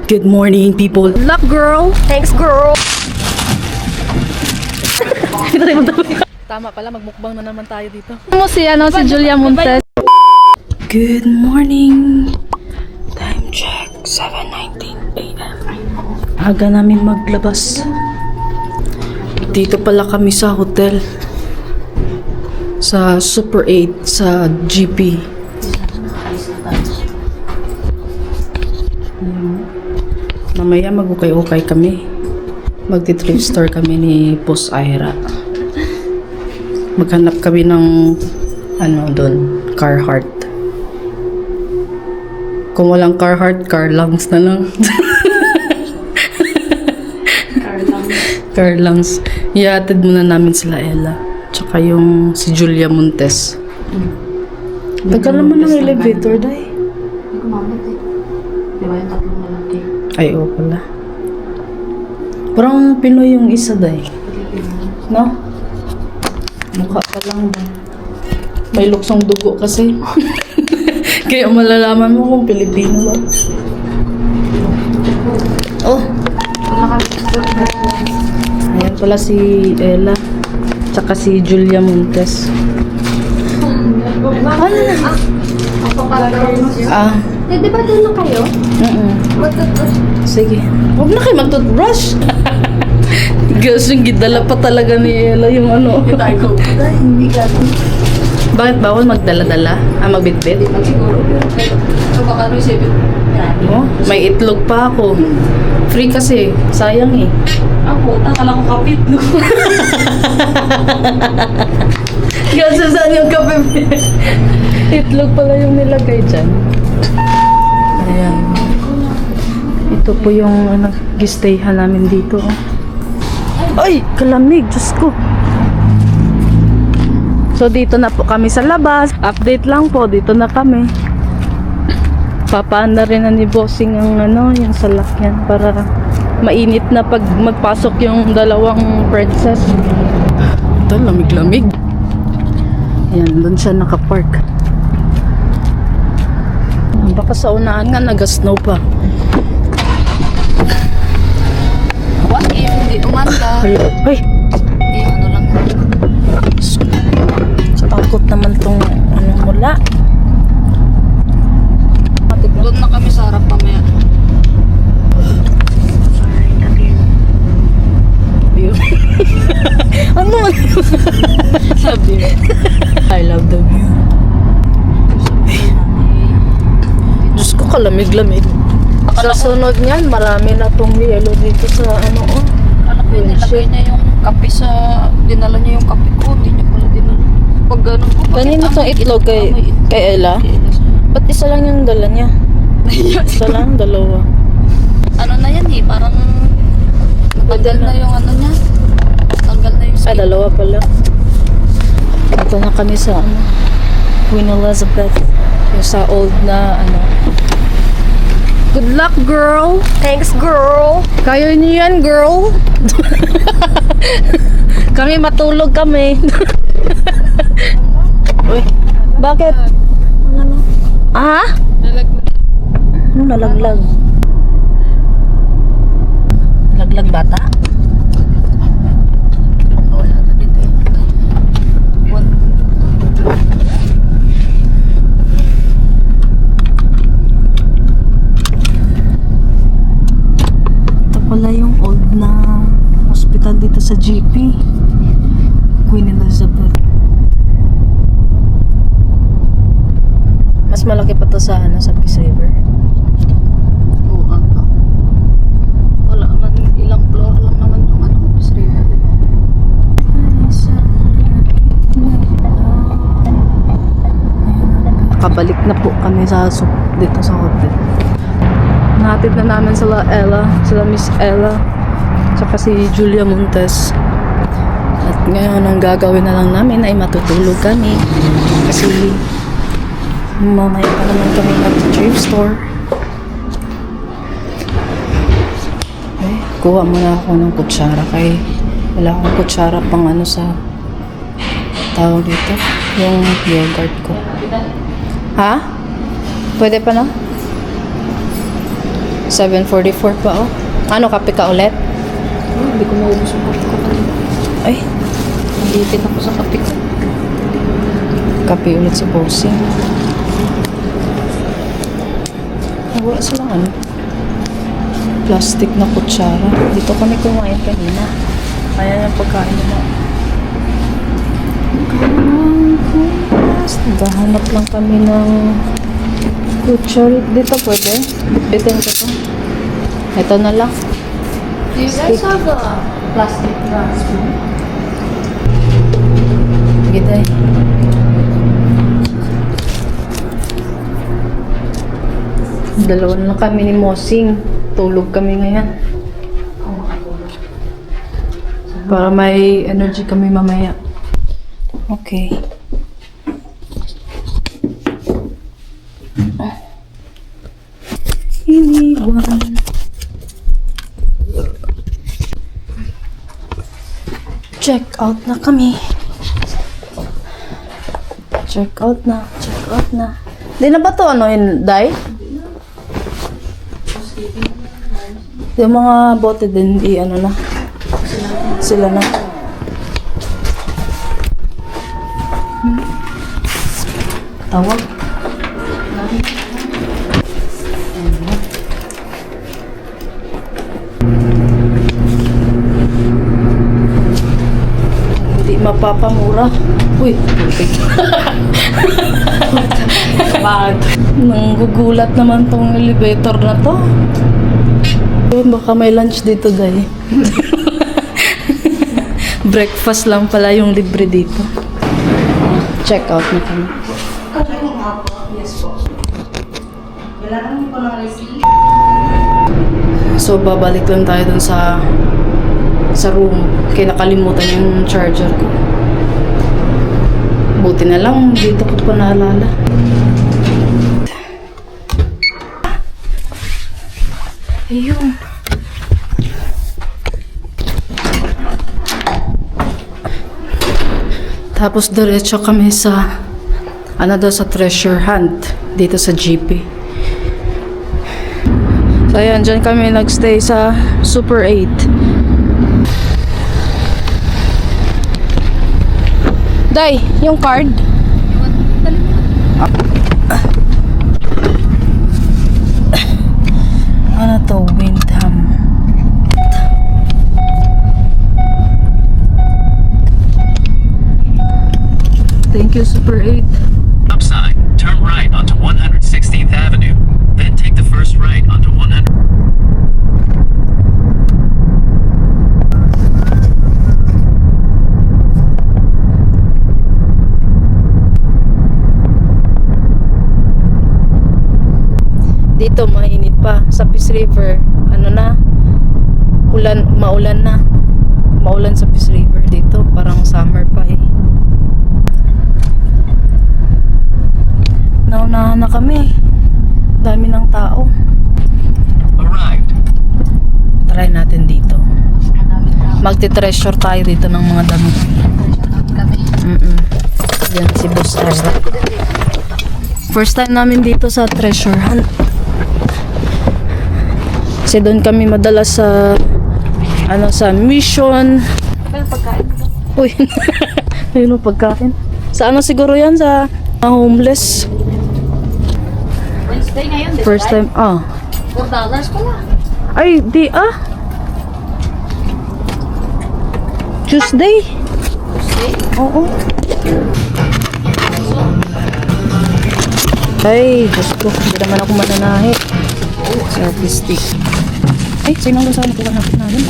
Good morning, people. Luck, girl. Thanks, girl. Tama pala, magmukbang na naman tayo dito. Ano si Julia Montes? Good morning. Time check, 7:19 a.m. Aga namin maglabas. Dito pala kami sa hotel. Sa Super 8 sa GP. Mamaya mag-ukay-ukay kami. Magti-thrift store kami ni Boss Ira. Maghanap kami ng doon, Carhartt. Kung walang Carhartt, Carlangs na lang. Carlangs. Iatid muna namin sila Ella. Tsaka yung si Julia Montes. Tagal naman ng elevator, day. Hindi ko mamit eh. Di ba yung tatlong lalaki? Ay, oo pala. Parang Pinoy yung isa, day. No? Mukha pa lang ba? May luksong dugo kasi. Kaya malalaman mo kung Pilipino ba. Oh! Ayan pala si Ella. Tsaka si Julia Montes. Ano na? Ah. Eh, di ba doon na kayo? Sige. Huwag na kayo mag-toothbrush. Guys, yung gidala pa talaga ni Ella yung ano. Hindi ka. Bakit bawal magdala-dala? Magbitbit? Siguro. So, baka no isipin. Oh, may itlog pa ako. Free kasi. Sayang eh. Ako, takala ko kapit. No? Guys, saan yung kape? Itlog pala yung nilagay dyan. Ayan. Ito po yung gistayhan namin dito. Ay, kalamig. Diyos ko. So, dito na po kami sa labas. Update lang po. Dito na kami. Papaan na rin na ni Bossing ang yung salakyan para mainit na pag magpasok yung dalawang princess. Ito, lamig-lamig. Ayan, doon siya nakapark. Baka sa unahan nga nag-snow pa. What if hindi umanda? Ay! Eh, ano lang. Takot naman tong mula. Doon na kami sa harap mamaya. Ano? Sabi. I love the view. Diyos ko, kalamig-lamig. Sa sunod niyan, marami na tong yelo dito sa Alam ko yun, nilagay niya yung kape sa... Dinala niya yung kape ko. Hindi niya pala dinala. Pag ganun ko. Kanina tong itlog kay Ella? Ba't isa lang yung dala niya? Isa lang, dalawa. Ano na yan eh, parang... Natanggal na yung ano niya. Natanggal na yung Ay, skin. dalawa pala. Ito na kami sa Queen Elizabeth. Yung sa old na Good luck, girl. Thanks, girl. Kaya niyo yan, girl. Kami matulog kami. Uy, bakit? Ah? Ano nalaglag? Laglag bata? Wala na dito eh. Ito pala yung old na hospital dito sa GP. Queen Elizabeth. Mas malaki pa to sa sa Peace River. Oo, wala man, ilang floor lang naman yung office rin. Nakabalik na po kami dito sa hotel. Nahatid na namin sila Miss Ella, tsaka si Julia Montes. At ngayon, ang gagawin na lang namin ay matutulog kami. Kasi mamaya pa naman kami mag-thrift store. Okay, kuha muna ako ng kutsara kay wala akong kutsara pang sa tawag dito, yung yogurt ko. Ha? Pwede pa na? 7:44 pa, oh. Ano, kape ka ulit? Hindi ko maubos yung kape ko kanina. Ay, Nandipin ako sa kape ko. kape ulit si Bossing. Wala silang ano. Plastic na kutsara. Dito kami kumain kanina. Kaya yung pagkain nila. Naghahanap lang kami ng kutsara. Dito pwede? Bitin ko to. Ito na lang. Do you guys have a plastic spoon? Gitay. Dalawa na lang kami ni Mosing. Tulog kami ngayon. Para may energy kami mamaya. Okay. Iniwan. Check out na kami. Check out na. Check out na. Di na ba to ano yun, Day? Yung mga bote din, ano na. Sila na. Tawag. Hindi mapapamura. Uy, putik. Nanggugulat naman tong elevator na to. Baka may lunch dito, Day. Breakfast lang pala yung libre dito. Check out na kami. So, babalik lang tayo dun sa room. Kaya nakalimutan yung charger ko. Buti na lang, dito ko pa naalala. Ayun. Tapos diretso kami sa sa treasure hunt dito sa GP. So ayan, dyan kami nagstay sa Super 8. Day, yung card. Ano to? Windham. Thank you, Super 8. Upside, turn right onto 116th Avenue. Then take the first right onto 100. Dito mainit pa sa Peace River. Ano na? Maulan na. Maulan sa Peace River dito. Parang summer pa eh. Naunahan na kami. Dami ng tao. Arrived. Try natin dito. Magti-treasure tayo dito ng mga damit. Kami. Yan si Boss Ezra. First time namin dito sa treasure hunt. Kasi doon kami madalas sa sa mission. Ano pagkain ko? Uy, ayun ang pagkain. Sa siguro yan sa mga homeless. Wednesday ngayon, di ba? First time, $4 pala. Ay, di Tuesday? Tuesday? Oo. Ay, Diyos ko, hindi naman ako mananahi. Selfie stick. Ay, sino ang saan ko natin namin?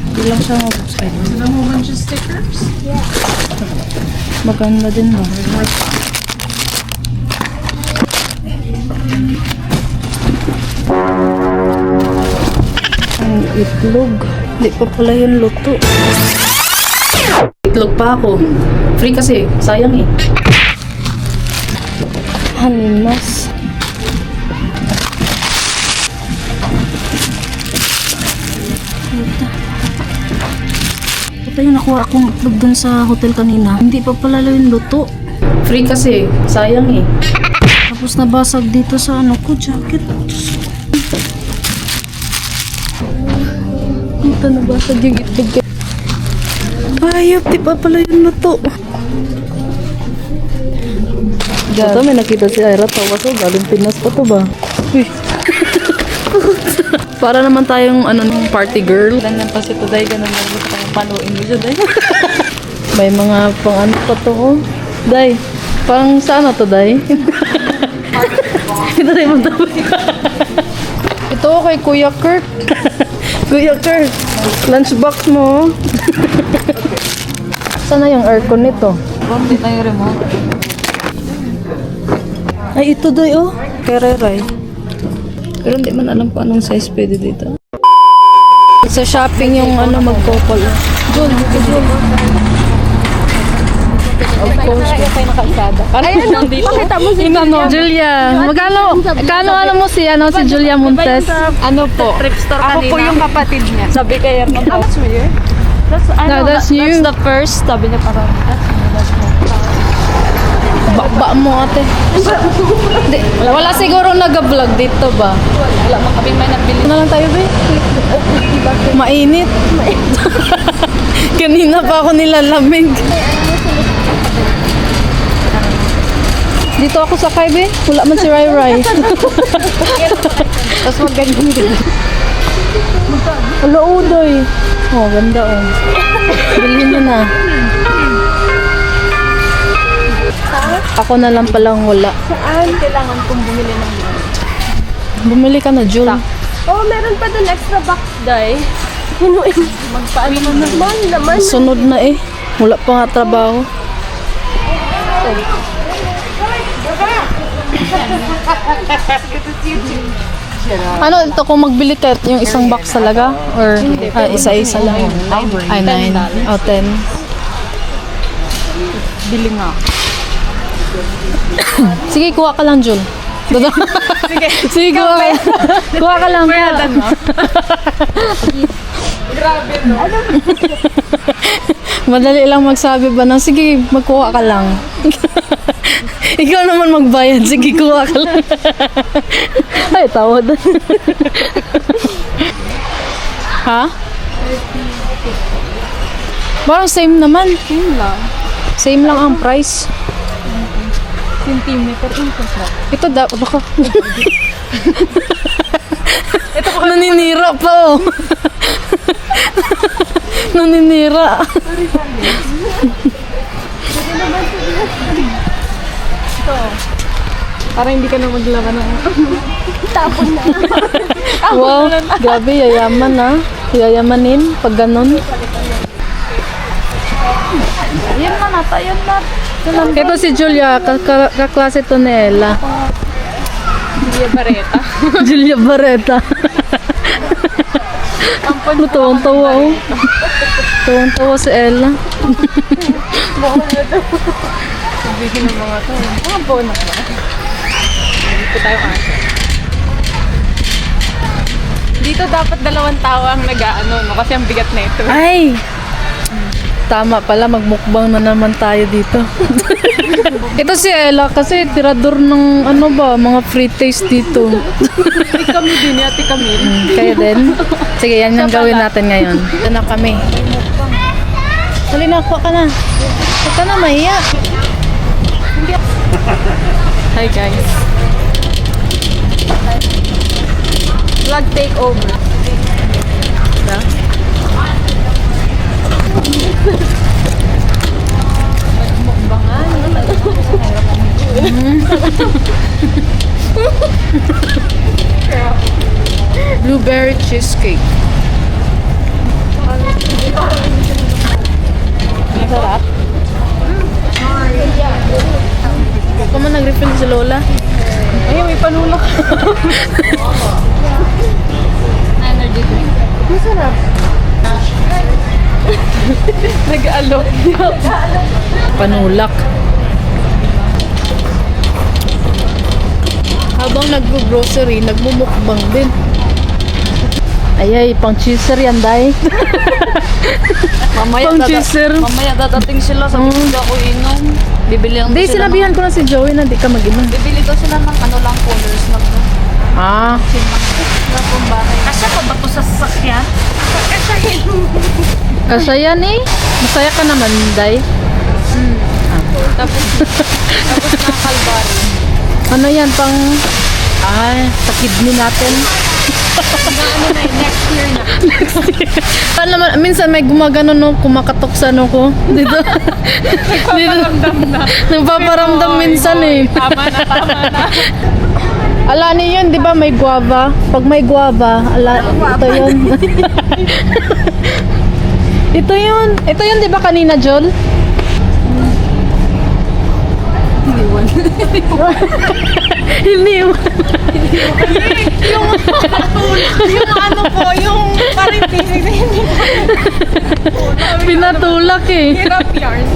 Hindi lang siya mag-side. Sila mo bunch of stickers? Yeah. Maganda din ba? Ang itlog. Hindi pa pala yung luto. Itlog pa ako. Free kasi. Sayang eh. Hanimas. Ito yung nakuha akong itlog dun sa hotel kanina. Hindi pa pala yung luto. Free kasi. Sayang eh. Tapos nabasag dito sa ano ko, jacket. Ito nabasag yung itlog. Ayop, di pa pala yun na to. Ito, may nakita si Ira. Tawa ko, galing Pinas pa to ba? Uy. Para naman tayong party girl. Ganyan pa si Today, ganun lang gusto kayong panuin mo siya, Day. May mga pang ano pa to, oh. Day, parang sa ano to, Day? Ito rin mo ito kay Kuya Kurt. Kuya Kurt, lunchbox mo. Sana yung aircon nito? Hindi tayo remote. Ay, ito Day, oh. Kay Reray. Pero hindi man alam kung anong size pwede dito. Sa shopping yung magkopol. Jun, Jun. Of course. Ayun, pakita mo si Julia, kano mo si Julia Montes? Ano po? Ako po yung kapatid niya. Sabi kaya mo. That's weird. That's you. That's the first. Sabi niya parang, Ba mo ate. Di, wala siguro nag-vlog dito ba? wala mo kami may nabili. Na lang tayo, be. Mainit. Kanina pa ako nilalamig. Dito ako sakay, be. Wala man si Rai Rai. Tapos magandang din. Wala udoy. Oh, ganda oh. Bilhin mo na. Ako na lang palang wala. Saan? Kailangan kong bumili ng Bumili ka na, Jul. Oh, meron pa dun extra box, Day. Hinuin. Magpaano mo naman naman. Sunod na eh. Wala pa nga trabaho. Ano ito kung magbili ka yung isang box talaga? Or isa-isa lang? Ay, 9. O, 10. Bili nga. Sige, kuha ka lang, Jul. Sige. Sige, kuha ka lang. Kuha ka lang. Grabe no. Madali lang magsabi ba na, sige, magkuha ka lang. Ikaw naman magbayad, sige, kuha ka lang. Ay, tawad. Ha? Parang same naman. Same lang. Same lang ang price. Centimeter increase na. Ito baka. Ito ko naninira pa oh. Naninira. Para hindi ka na maglaba ng Tapon na. Wow, grabe, yayaman ah. Yayamanin pag ganon. Ayun na nata, ayun na. Ito si Julia, kaklase to ni Ella. Julia Barreta. Julia Barreta. Ano, tawang-tawa oh. Tawang-tawa si Ella. Sabihin ng mga to. Mga bonus na. Dito tayo kasi. Dito dapat 2 tao ang nag-aano, no? Kasi ang bigat na ito. Ay! Tama pala, magmukbang na naman tayo dito. Ito si Ella kasi tirador ng mga free taste dito. Kami din, ate kami. Kaya din? Sige, yan yung gawin natin ngayon. Ito na kami. Dali na, kuha ka na. Huwag ka na, mahiya. Hi guys. Vlog takeover. Blueberry cheesecake. Masarap. Ako man nag-refill si Lola. Ay, may panulak. Energy drink. Masarap. Nag-alok. Panulak. Habang nag-grocery, nagmumukbang din. Ay, pang cheeser yan, day. Mamaya, Pang chaser. mamaya dadating sila. Sabi ko, hindi ako inom. Bibili lang Di, daw sila sinabihan ko na si Joey na di ka mag-inom. Bibili daw sila ng ano lang, colors lang. Ah. Na pong bahay. Kasya pa ba ito sa sasakyan? Kasi yan eh. Masaya ka naman, Day. Tapos na kalbari. Ano yan, pang... Ay, sa kidney natin. Next year na. Paano naman, minsan may gumagano no, kumakatok sa ano ko. Dito. Dito. Nagpaparamdam minsan eh. Tama na. Ala niyo yun, di ba may guava? Pag may guava, ito yun. Ito yun. Ito yun, di ba kanina, Jol? Iniwan. Yung ano po, yung parang physics na hindi Pinatulak eh. hirap yarn.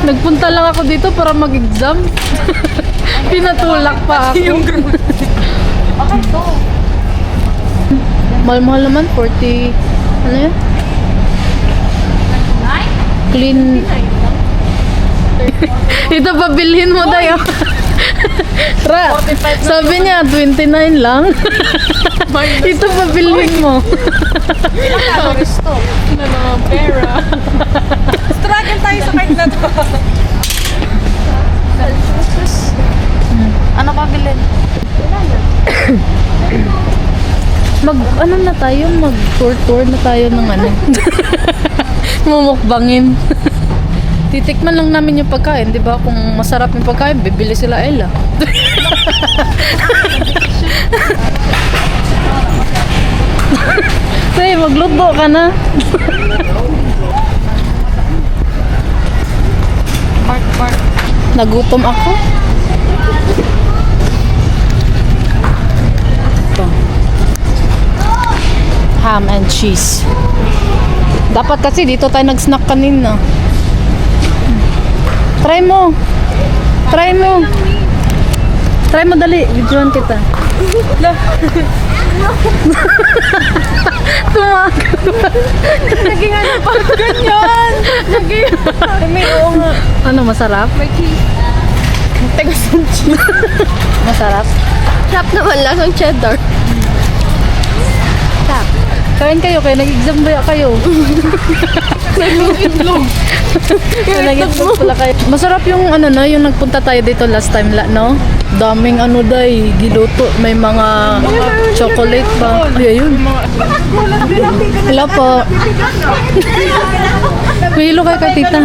Nagpunta lang ako dito para mag-exam. Pinatulak pa ako. Okay to. Mahal-mahal naman, 40... Ano yan? Clean... Ito pabilhin mo tayo. Ra, sabi niya 29 lang. Ito pabilhin mo. Ilang calories to? Ano naman, pera. Struggle tayo sa kahit na to. Ano pa bilhin? Ano na tayo, mag tour na tayo ng ano. Mumukbangin. Titikman lang namin yung pagkain, di ba? Kung masarap yung pagkain, bibili sila Ella. Say, magluto ka na. Mark. Nagutom ako. Ito. Ham and cheese. Dapat kasi dito tayo nag-snack kanina. Try mo. Try mo. Try mo dali. Videoan kita. Tumakas. Naging ano pa? Ganyan! Naging... May oo nga. Ano, masarap? May cheese. Tagas ng cheese. Masarap? Sarap naman lang ang cheddar. Kain kayo, kaya nag-exam ba kayo? Itlog. Nag-exam pala kayo. Masarap yung ano na, yung nagpunta tayo dito last time, no? Daming ano day, giluto. May mga chocolate pa. Ay, ayun. Hello po. Kuhilo kayo kay tita.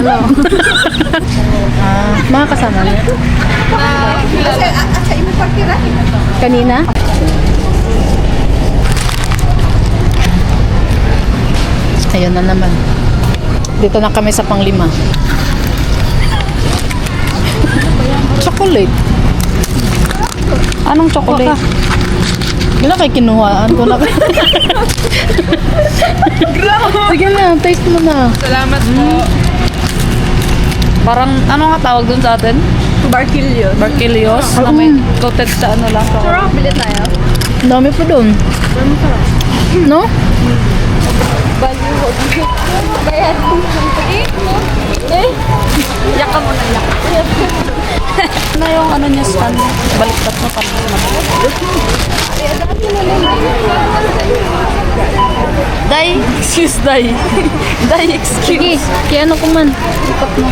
Mga kasama niya. Kanina? Ayun na naman. Dito na kami sa pang-5. Chocolate. Anong chocolate? Yun na kay kinuhaan ko na. Sige na, taste mo na. Salamat po. Parang, ano nga tawag dun sa atin? Barquillos. Barquillos? Na may coated sa ano lang. Sarap, bili tayo. Ang dami pa doon. No? Bayad. Yaka mo na, yaka. Ano yung ano niya stand? Baliktad na pala. Day, excuse Day. Day, Sige, excuse. kaya ano ko man. Ikot mo.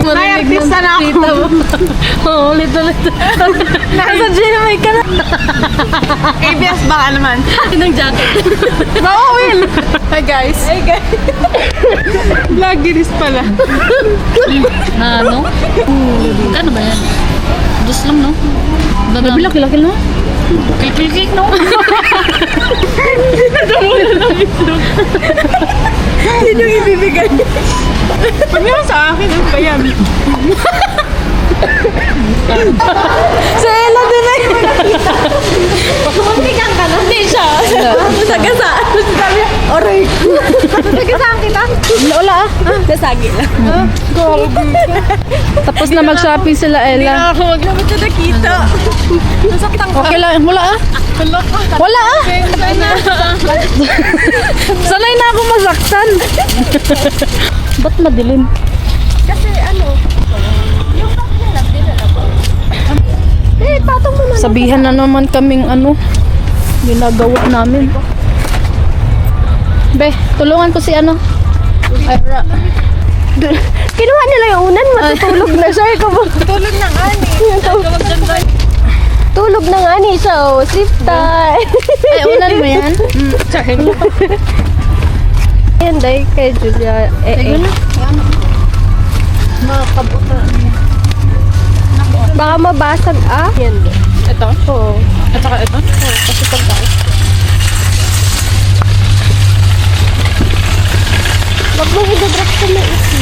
May artista na ako. Oo, ulit. Nasa Gmail ka na. ABS baka naman. Ng jacket. Mawawin! Hi guys. Hi guys. Vloggeries pala. Na ano? Ano ba yan? Dos lang, no? Grabe, laki-laki no? Kikikik, no? Yun yung ibibigay. Pag meron sa akin, ano ba yan? Sa Ella din eh. Kumuntikan ka na. Hindi siya. Sagasaan mo Nasagi lang. Tapos na mag-shopping sila Ella. Ako maglamit na nakita. Nasaktan ka. Okay lang. Wala ah. Wala ah. Sanay na ako masaktan. Ba't madilim? Kasi yung bag nila, dinala ko. Patong mo na. Sabihan na naman kaming ginagawa namin. Be, tulungan ko si Ay, Kinuha nila yung unan, matutulog na siya. Tulog na nga ni. Tulog na nga ni siya, sleep time. Ay, unan mo yan? Yan, dahil kay Julia. Baka mabasag Yan. Ito? Oo. At saka ito? Kasi pagkain. Wag mong i-drop sa may isi.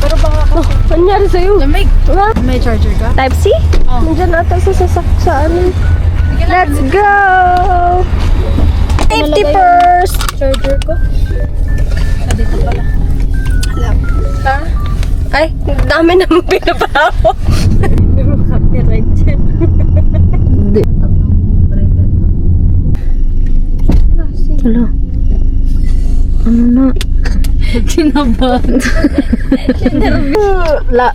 Pero baka ako. Nangyari sa'yo? Lamig. Diba? May charger ka? Type C? Nandiyan ata sa sasakyan. Let's go! Safety first! Charger ko? Dito pala. Ha? Ay, dami naman pinabaho. Hindi mo copyright dyan. Hindi. Hala. Ano na? Kinabahan. La.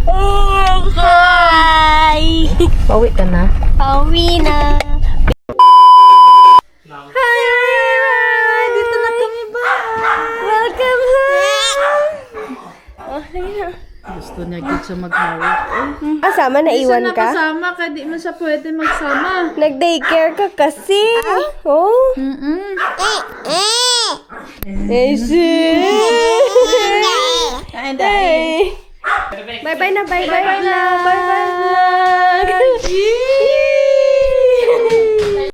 Oh, hi! Pauwi ka na? Pauwi na. Hi! Dito na kami ba? Welcome home! Gusto niya gid siya maghawak. Kasama na iwan ka? Kasama ka, di mo siya pwede magsama. Nag-daycare ka kasi. Oh? Eh, Hey! Bye-bye na, bye-bye na. Bye-bye na.